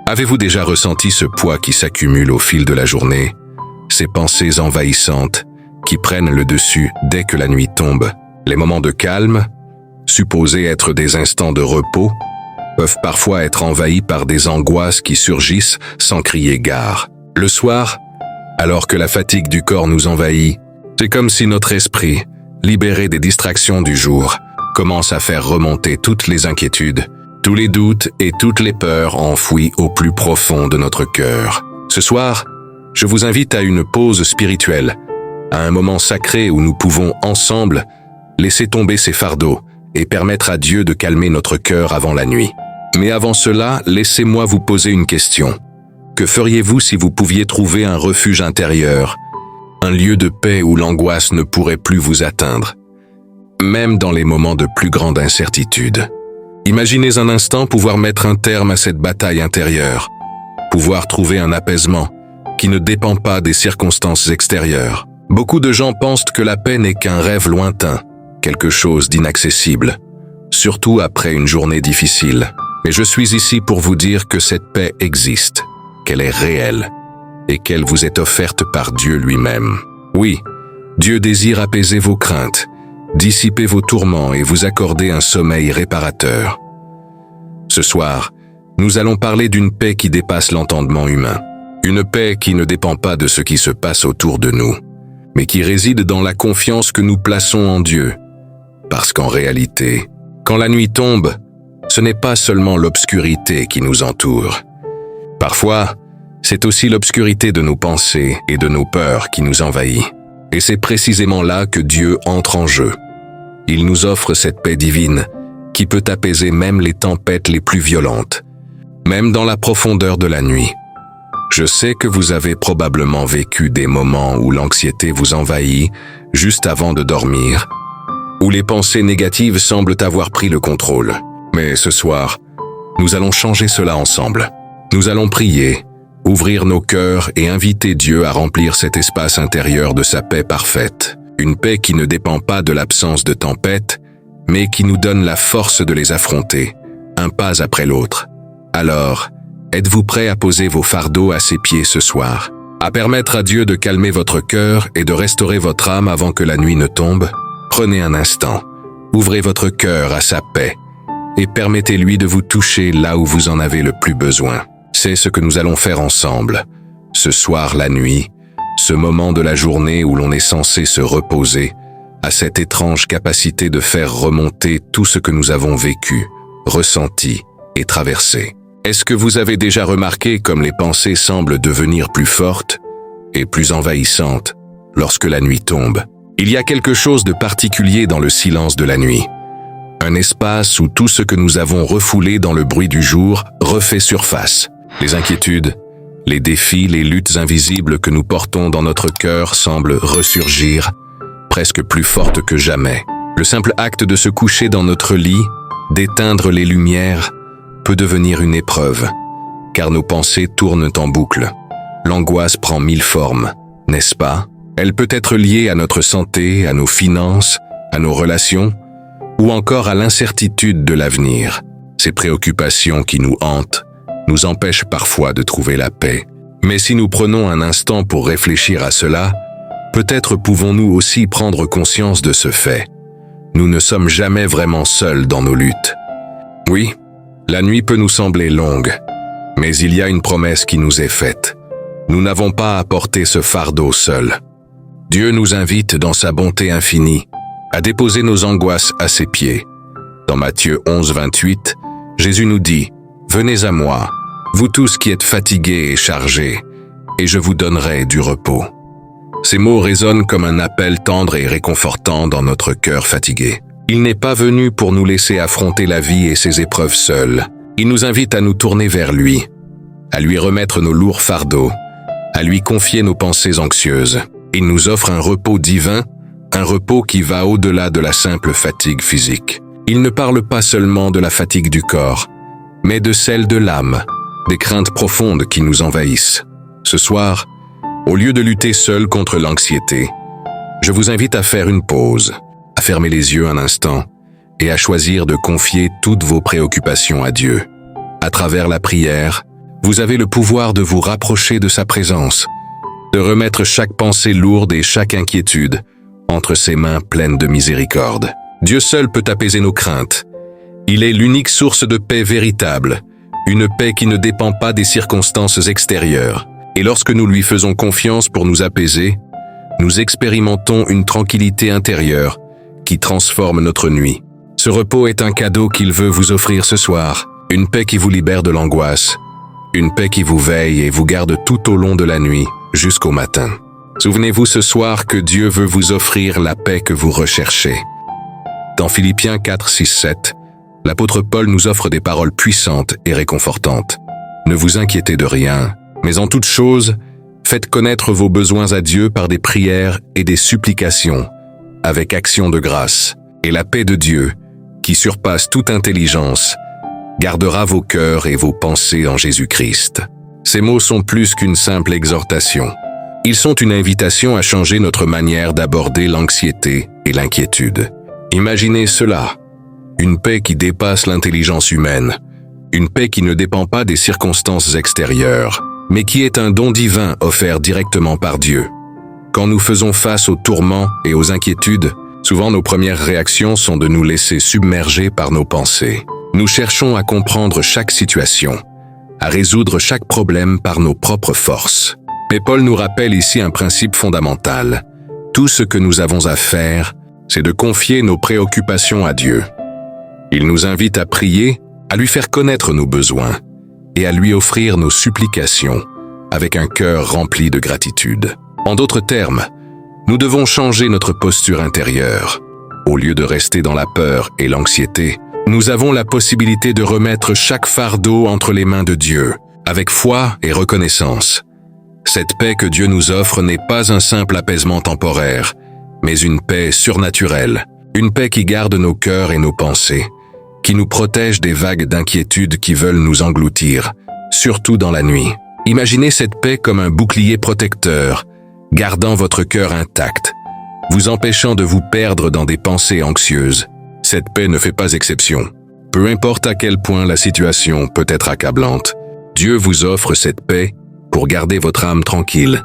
Avez-vous déjà ressenti ce poids qui s'accumule au fil de la journée, ces pensées envahissantes qui prennent le dessus dès que la nuit tombe? Les moments de calme, supposés être des instants de repos, peuvent parfois être envahis par des angoisses qui surgissent sans crier gare. Le soir, alors que la fatigue du corps nous envahit, c'est comme si notre esprit, libéré des distractions du jour, commence à faire remonter toutes les inquiétudes, tous les doutes et toutes les peurs enfouies au plus profond de notre cœur. Ce soir, je vous invite à une pause spirituelle, à un moment sacré où nous pouvons ensemble laisser tomber ces fardeaux et permettre à Dieu de calmer notre cœur avant la nuit. Mais avant cela, laissez-moi vous poser une question. Que feriez-vous si vous pouviez trouver un refuge intérieur, un lieu de paix où l'angoisse ne pourrait plus vous atteindre, même dans les moments de plus grande incertitude? Imaginez un instant pouvoir mettre un terme à cette bataille intérieure, pouvoir trouver un apaisement qui ne dépend pas des circonstances extérieures. Beaucoup de gens pensent que la paix n'est qu'un rêve lointain, quelque chose d'inaccessible, surtout après une journée difficile. Mais je suis ici pour vous dire que cette paix existe, qu'elle est réelle et qu'elle vous est offerte par Dieu lui-même. Oui, Dieu désire apaiser vos craintes, dissiper vos tourments et vous accorder un sommeil réparateur. Ce soir, nous allons parler d'une paix qui dépasse l'entendement humain. Une paix qui ne dépend pas de ce qui se passe autour de nous, mais qui réside dans la confiance que nous plaçons en Dieu. Parce qu'en réalité, quand la nuit tombe, ce n'est pas seulement l'obscurité qui nous entoure. Parfois, c'est aussi l'obscurité de nos pensées et de nos peurs qui nous envahit. Et c'est précisément là que Dieu entre en jeu. Il nous offre cette paix divine qui peut apaiser même les tempêtes les plus violentes, même dans la profondeur de la nuit. Je sais que vous avez probablement vécu des moments où l'anxiété vous envahit juste avant de dormir, où les pensées négatives semblent avoir pris le contrôle. Mais ce soir, nous allons changer cela ensemble. Nous allons prier, ouvrir nos cœurs et inviter Dieu à remplir cet espace intérieur de sa paix parfaite. Une paix qui ne dépend pas de l'absence de tempêtes, mais qui nous donne la force de les affronter, un pas après l'autre. Alors, êtes-vous prêts à poser vos fardeaux à ses pieds ce soir, à permettre à Dieu de calmer votre cœur et de restaurer votre âme avant que la nuit ne tombe? Prenez un instant, ouvrez votre cœur à sa paix et permettez-lui de vous toucher là où vous en avez le plus besoin. C'est ce que nous allons faire ensemble. Ce soir, la nuit, ce moment de la journée où l'on est censé se reposer, a cette étrange capacité de faire remonter tout ce que nous avons vécu, ressenti et traversé. Est-ce que vous avez déjà remarqué comme les pensées semblent devenir plus fortes et plus envahissantes lorsque la nuit tombe? Il y a quelque chose de particulier dans le silence de la nuit. Un espace où tout ce que nous avons refoulé dans le bruit du jour refait surface. Les inquiétudes, les défis, les luttes invisibles que nous portons dans notre cœur semblent ressurgir, presque plus fortes que jamais. Le simple acte de se coucher dans notre lit, d'éteindre les lumières, peut devenir une épreuve, car nos pensées tournent en boucle. L'angoisse prend 1000 formes, n'est-ce pas? Elle peut être liée à notre santé, à nos finances, à nos relations, ou encore à l'incertitude de l'avenir. Ces préoccupations qui nous hantent nous empêchent parfois de trouver la paix. Mais si nous prenons un instant pour réfléchir à cela, peut-être pouvons-nous aussi prendre conscience de ce fait. Nous ne sommes jamais vraiment seuls dans nos luttes. Oui, la nuit peut nous sembler longue, mais il y a une promesse qui nous est faite. Nous n'avons pas à porter ce fardeau seuls. Dieu nous invite dans sa bonté infinie à déposer nos angoisses à ses pieds. Dans Matthieu 11, 28, Jésus nous dit « Venez à moi, vous tous qui êtes fatigués et chargés, et je vous donnerai du repos. » Ces mots résonnent comme un appel tendre et réconfortant dans notre cœur fatigué. Il n'est pas venu pour nous laisser affronter la vie et ses épreuves seuls. Il nous invite à nous tourner vers lui, à lui remettre nos lourds fardeaux, à lui confier nos pensées anxieuses. Il nous offre un repos divin, un repos qui va au-delà de la simple fatigue physique. Il ne parle pas seulement de la fatigue du corps, mais de celle de l'âme, des craintes profondes qui nous envahissent. Ce soir, au lieu de lutter seul contre l'anxiété, je vous invite à faire une pause, à fermer les yeux un instant et à choisir de confier toutes vos préoccupations à Dieu. À travers la prière, Vous avez le pouvoir de vous rapprocher de sa présence, de remettre chaque pensée lourde et chaque inquiétude entre ses mains pleines de miséricorde. Dieu seul peut apaiser nos craintes. Il est l'unique source de paix véritable, une paix qui ne dépend pas des circonstances extérieures. Et lorsque nous lui faisons confiance pour nous apaiser, nous expérimentons une tranquillité intérieure qui transforme notre nuit. Ce repos est un cadeau qu'il veut vous offrir ce soir, une paix qui vous libère de l'angoisse, une paix qui vous veille et vous garde tout au long de la nuit, jusqu'au matin. Souvenez-vous ce soir que Dieu veut vous offrir la paix que vous recherchez. Dans Philippiens 4, 6, 7, l'apôtre Paul nous offre des paroles puissantes et réconfortantes. Ne vous inquiétez de rien, mais en toute chose, faites connaître vos besoins à Dieu par des prières et des supplications, avec action de grâce. Et la paix de Dieu, qui surpasse toute intelligence, gardera vos cœurs et vos pensées en Jésus-Christ. Ces mots sont plus qu'une simple exhortation. Ils sont une invitation à changer notre manière d'aborder l'anxiété et l'inquiétude. Imaginez cela, une paix qui dépasse l'intelligence humaine, une paix qui ne dépend pas des circonstances extérieures, mais qui est un don divin offert directement par Dieu. Quand nous faisons face aux tourments et aux inquiétudes, souvent nos premières réactions sont de nous laisser submerger par nos pensées. Nous cherchons à comprendre chaque situation, à résoudre chaque problème par nos propres forces. Mais Paul nous rappelle ici un principe fondamental. Tout ce que nous avons à faire, c'est de confier nos préoccupations à Dieu. Il nous invite à prier, à lui faire connaître nos besoins et à lui offrir nos supplications avec un cœur rempli de gratitude. En d'autres termes, nous devons changer notre posture intérieure. Au lieu de rester dans la peur et l'anxiété, nous avons la possibilité de remettre chaque fardeau entre les mains de Dieu, avec foi et reconnaissance. Cette paix que Dieu nous offre n'est pas un simple apaisement temporaire, mais une paix surnaturelle, une paix qui garde nos cœurs et nos pensées, qui nous protège des vagues d'inquiétude qui veulent nous engloutir, surtout dans la nuit. Imaginez cette paix comme un bouclier protecteur, gardant votre cœur intact, vous empêchant de vous perdre dans des pensées anxieuses. Cette paix ne fait pas exception. Peu importe à quel point la situation peut être accablante, Dieu vous offre cette paix pour garder votre âme tranquille,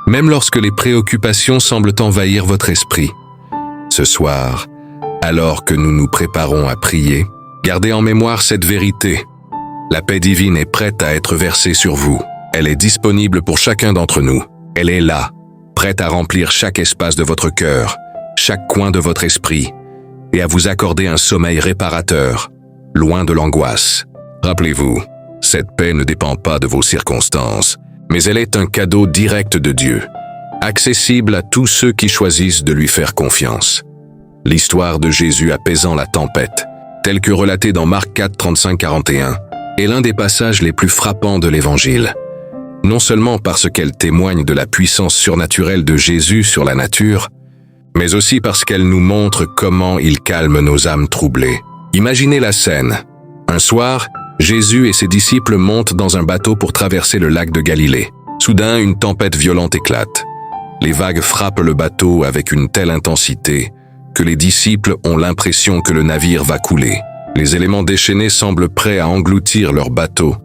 même lorsque les préoccupations semblent envahir votre esprit. Ce soir, alors que nous nous préparons à prier, gardez en mémoire cette vérité. La paix divine est prête à être versée sur vous. Elle est disponible pour chacun d'entre nous. Elle est là, prête à remplir chaque espace de votre cœur, chaque coin de votre esprit, et à vous accorder un sommeil réparateur, loin de l'angoisse. Rappelez-vous, cette paix ne dépend pas de vos circonstances, mais elle est un cadeau direct de Dieu, accessible à tous ceux qui choisissent de lui faire confiance. L'histoire de Jésus apaisant la tempête, telle que relatée dans Marc 4, 35-41, est l'un des passages les plus frappants de l'Évangile. Non seulement parce qu'elle témoigne de la puissance surnaturelle de Jésus sur la nature, mais aussi parce qu'elle nous montre comment il calme nos âmes troublées. Imaginez la scène. Un soir, Jésus et ses disciples montent dans un bateau pour traverser le lac de Galilée. Soudain, une tempête violente éclate. Les vagues frappent le bateau avec une telle intensité que les disciples ont l'impression que le navire va couler. Les éléments déchaînés semblent prêts à engloutir leur bateau,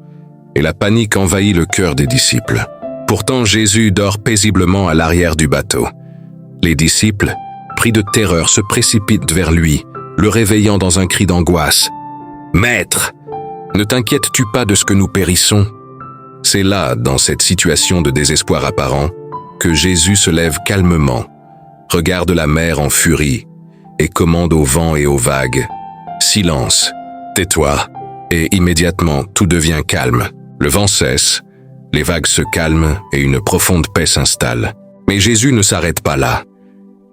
et la panique envahit le cœur des disciples. Pourtant, Jésus dort paisiblement à l'arrière du bateau. Les disciples, pris de terreur, se précipitent vers lui, le réveillant dans un cri d'angoisse. « Maître, ne t'inquiètes-tu pas de ce que nous périssons ?» C'est là, dans cette situation de désespoir apparent, que Jésus se lève calmement, regarde la mer en furie et commande au vent et aux vagues « Silence, tais-toi !» Et immédiatement, tout devient calme. Le vent cesse, les vagues se calment et une profonde paix s'installe. Mais Jésus ne s'arrête pas là.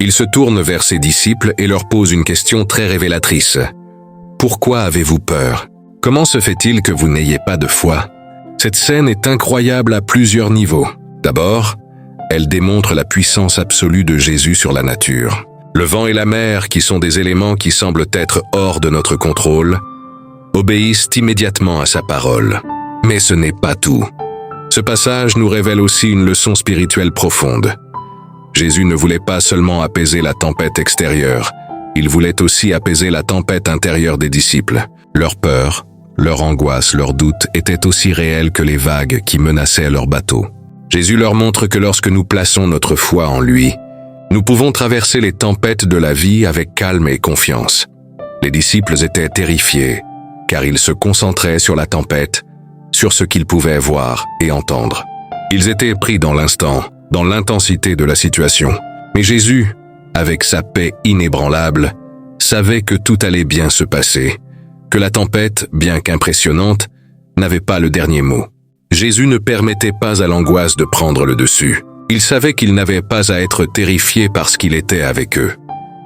Il se tourne vers ses disciples et leur pose une question très révélatrice. « Pourquoi avez-vous peur ? Comment se fait-il que vous n'ayez pas de foi ?» Cette scène est incroyable à plusieurs niveaux. D'abord, elle démontre la puissance absolue de Jésus sur la nature. Le vent et la mer, qui sont des éléments qui semblent être hors de notre contrôle, obéissent immédiatement à sa parole. Mais ce n'est pas tout. Ce passage nous révèle aussi une leçon spirituelle profonde. Jésus ne voulait pas seulement apaiser la tempête extérieure, il voulait aussi apaiser la tempête intérieure des disciples. Leur peur, leur angoisse, leurs doutes étaient aussi réels que les vagues qui menaçaient leur bateau. Jésus leur montre que lorsque nous plaçons notre foi en lui, nous pouvons traverser les tempêtes de la vie avec calme et confiance. Les disciples étaient terrifiés, car ils se concentraient sur la tempête, sur ce qu'ils pouvaient voir et entendre. Ils étaient pris dans l'instant, dans l'intensité de la situation. Mais Jésus, avec sa paix inébranlable, savait que tout allait bien se passer, que la tempête, bien qu'impressionnante, n'avait pas le dernier mot. Jésus ne permettait pas à l'angoisse de prendre le dessus. Il savait qu'il n'avait pas à être terrifié parce qu'il était avec eux.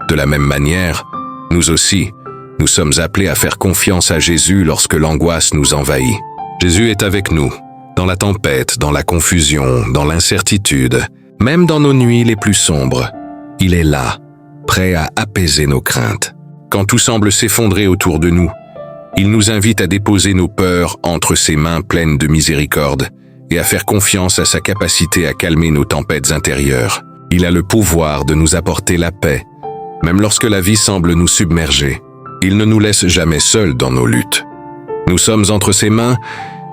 De la même manière, nous aussi, nous sommes appelés à faire confiance à Jésus lorsque l'angoisse nous envahit. Jésus est avec nous, dans la tempête, dans la confusion, dans l'incertitude, même dans nos nuits les plus sombres. Il est là, prêt à apaiser nos craintes. Quand tout semble s'effondrer autour de nous, il nous invite à déposer nos peurs entre ses mains pleines de miséricorde et à faire confiance à sa capacité à calmer nos tempêtes intérieures. Il a le pouvoir de nous apporter la paix, même lorsque la vie semble nous submerger. Il ne nous laisse jamais seuls dans nos luttes. Nous sommes entre ses mains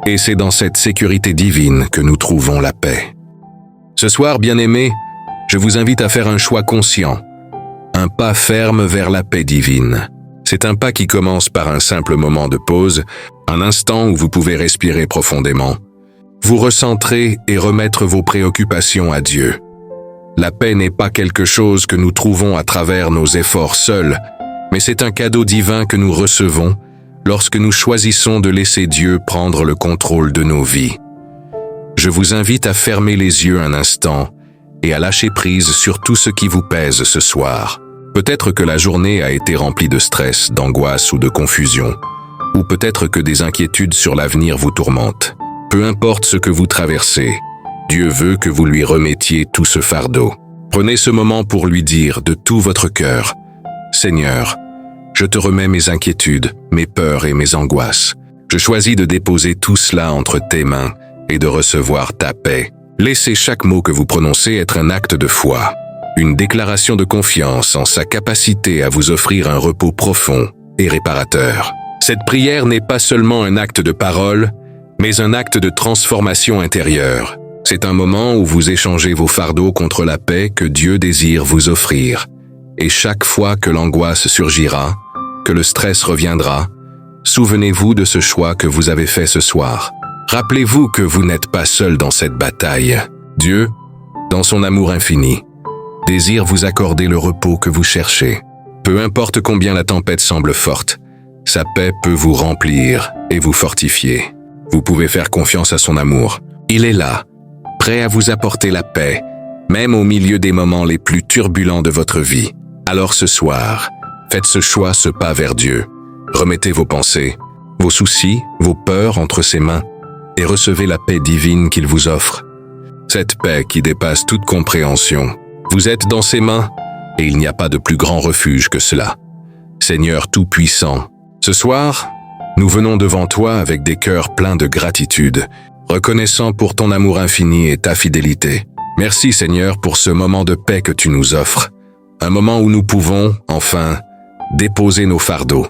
et c'est dans cette sécurité divine que nous trouvons la paix. Ce soir, bien-aimés, je vous invite à faire un choix conscient, un pas ferme vers la paix divine. C'est un pas qui commence par un simple moment de pause, un instant où vous pouvez respirer profondément, vous recentrer et remettre vos préoccupations à Dieu. La paix n'est pas quelque chose que nous trouvons à travers nos efforts seuls, mais c'est un cadeau divin que nous recevons lorsque nous choisissons de laisser Dieu prendre le contrôle de nos vies. Je vous invite à fermer les yeux un instant et à lâcher prise sur tout ce qui vous pèse ce soir. Peut-être que la journée a été remplie de stress, d'angoisse ou de confusion, ou peut-être que des inquiétudes sur l'avenir vous tourmentent. Peu importe ce que vous traversez, Dieu veut que vous lui remettiez tout ce fardeau. Prenez ce moment pour lui dire de tout votre cœur, « Seigneur, je te remets mes inquiétudes, mes peurs et mes angoisses. Je choisis de déposer tout cela entre tes mains et de recevoir ta paix. » Laissez chaque mot que vous prononcez être un acte de foi, une déclaration de confiance en sa capacité à vous offrir un repos profond et réparateur. Cette prière n'est pas seulement un acte de parole, mais un acte de transformation intérieure. C'est un moment où vous échangez vos fardeaux contre la paix que Dieu désire vous offrir. Et chaque fois que l'angoisse surgira, que le stress reviendra, souvenez-vous de ce choix que vous avez fait ce soir. Rappelez-vous que vous n'êtes pas seul dans cette bataille. Dieu, dans son amour infini, désire vous accorder le repos que vous cherchez. Peu importe combien la tempête semble forte, sa paix peut vous remplir et vous fortifier. Vous pouvez faire confiance à son amour. Il est là, prêt à vous apporter la paix, même au milieu des moments les plus turbulents de votre vie. Alors ce soir, faites ce choix, ce pas vers Dieu. Remettez vos pensées, vos soucis, vos peurs entre ses mains et recevez la paix divine qu'il vous offre. Cette paix qui dépasse toute compréhension. Vous êtes dans ses mains et il n'y a pas de plus grand refuge que cela. Seigneur Tout-Puissant, ce soir, nous venons devant toi avec des cœurs pleins de gratitude, reconnaissant pour ton amour infini et ta fidélité. Merci Seigneur pour ce moment de paix que tu nous offres, un moment où nous pouvons, enfin, déposer nos fardeaux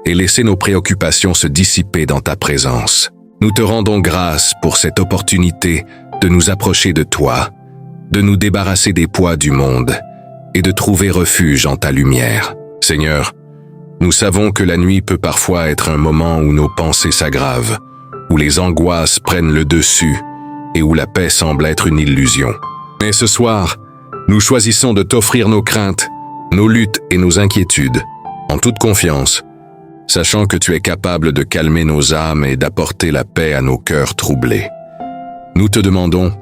et laisser nos préoccupations se dissiper dans ta présence. Nous te rendons grâce pour cette opportunité de nous approcher de toi, de nous débarrasser des poids du monde et de trouver refuge en ta lumière. Seigneur, nous savons que la nuit peut parfois être un moment où nos pensées s'aggravent, où les angoisses prennent le dessus et où la paix semble être une illusion. Mais ce soir, nous choisissons de t'offrir nos craintes, nos luttes et nos inquiétudes, en toute confiance, sachant que tu es capable de calmer nos âmes et d'apporter la paix à nos cœurs troublés. Nous te demandons,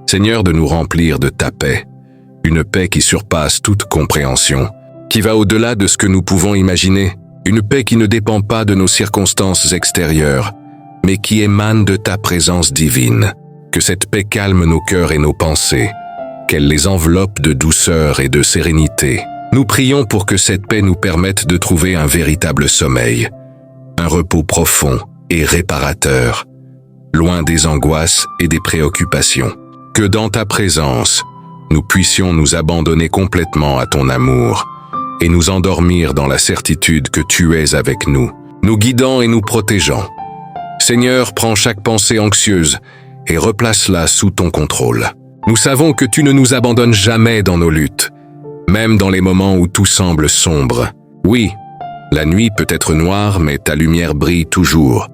Seigneur, de nous remplir de ta paix, une paix qui surpasse toute compréhension, qui va au-delà de ce que nous pouvons imaginer, une paix qui ne dépend pas de nos circonstances extérieures, mais qui émane de ta présence divine. Que cette paix calme nos cœurs et nos pensées, qu'elle les enveloppe de douceur et de sérénité. Nous prions pour que cette paix nous permette de trouver un véritable sommeil, un repos profond et réparateur, loin des angoisses et des préoccupations. Que dans ta présence, nous puissions nous abandonner complètement à ton amour et nous endormir dans la certitude que tu es avec nous, nous guidant et nous protégeant, Seigneur, prends chaque pensée anxieuse et replace-la sous ton contrôle. Nous savons que tu ne nous abandonnes jamais dans nos luttes, même dans les moments où tout semble sombre. Oui, la nuit peut être noire, mais ta lumière brille toujours,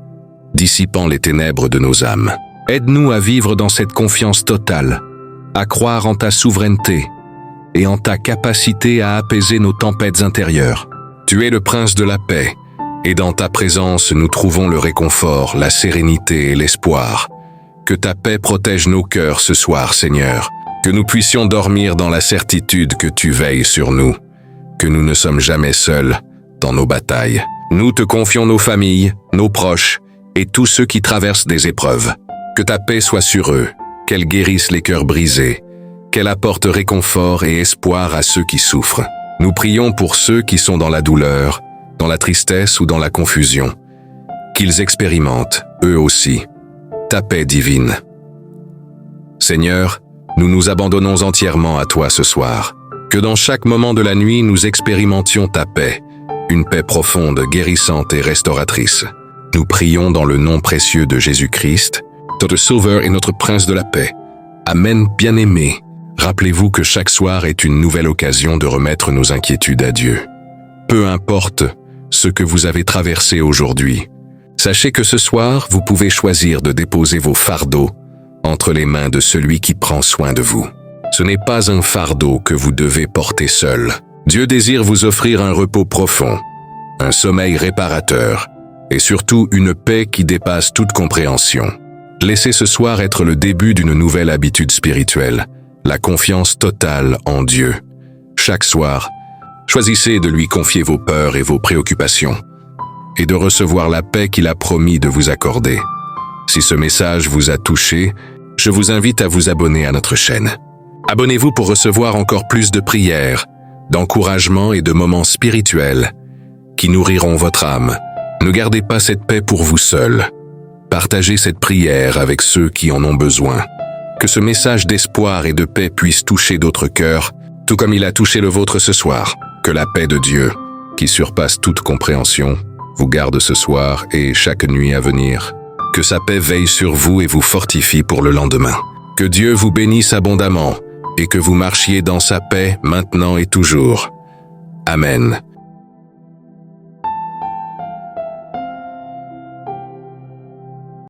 dissipant les ténèbres de nos âmes. Aide-nous à vivre dans cette confiance totale, à croire en ta souveraineté et en ta capacité à apaiser nos tempêtes intérieures. Tu es le prince de la paix, et dans ta présence nous trouvons le réconfort, la sérénité et l'espoir. Que ta paix protège nos cœurs ce soir, Seigneur, que nous puissions dormir dans la certitude que tu veilles sur nous, que nous ne sommes jamais seuls dans nos batailles. Nous te confions nos familles, nos proches et tous ceux qui traversent des épreuves. Que ta paix soit sur eux, qu'elle guérisse les cœurs brisés, qu'elle apporte réconfort et espoir à ceux qui souffrent. Nous prions pour ceux qui sont dans la douleur, dans la tristesse ou dans la confusion, qu'ils expérimentent, eux aussi, ta paix divine. Seigneur, nous nous abandonnons entièrement à toi ce soir. Que dans chaque moment de la nuit, nous expérimentions ta paix, une paix profonde, guérissante et restauratrice. Nous prions dans le nom précieux de Jésus-Christ, notre Sauveur et notre Prince de la paix. Amen, bien-aimés. Rappelez-vous que chaque soir est une nouvelle occasion de remettre nos inquiétudes à Dieu. Peu importe ce que vous avez traversé aujourd'hui, sachez que ce soir, vous pouvez choisir de déposer vos fardeaux entre les mains de celui qui prend soin de vous. Ce n'est pas un fardeau que vous devez porter seul. Dieu désire vous offrir un repos profond, un sommeil réparateur et surtout une paix qui dépasse toute compréhension. Laissez ce soir être le début d'une nouvelle habitude spirituelle, la confiance totale en Dieu. Chaque soir, choisissez de lui confier vos peurs et vos préoccupations et de recevoir la paix qu'il a promis de vous accorder. Si ce message vous a touché, je vous invite à vous abonner à notre chaîne. Abonnez-vous pour recevoir encore plus de prières, d'encouragements et de moments spirituels qui nourriront votre âme. Ne gardez pas cette paix pour vous seul. Partagez cette prière avec ceux qui en ont besoin. Que ce message d'espoir et de paix puisse toucher d'autres cœurs, tout comme il a touché le vôtre ce soir. Que la paix de Dieu, qui surpasse toute compréhension, vous garde ce soir et chaque nuit à venir. Que sa paix veille sur vous et vous fortifie pour le lendemain. Que Dieu vous bénisse abondamment et que vous marchiez dans sa paix maintenant et toujours. Amen.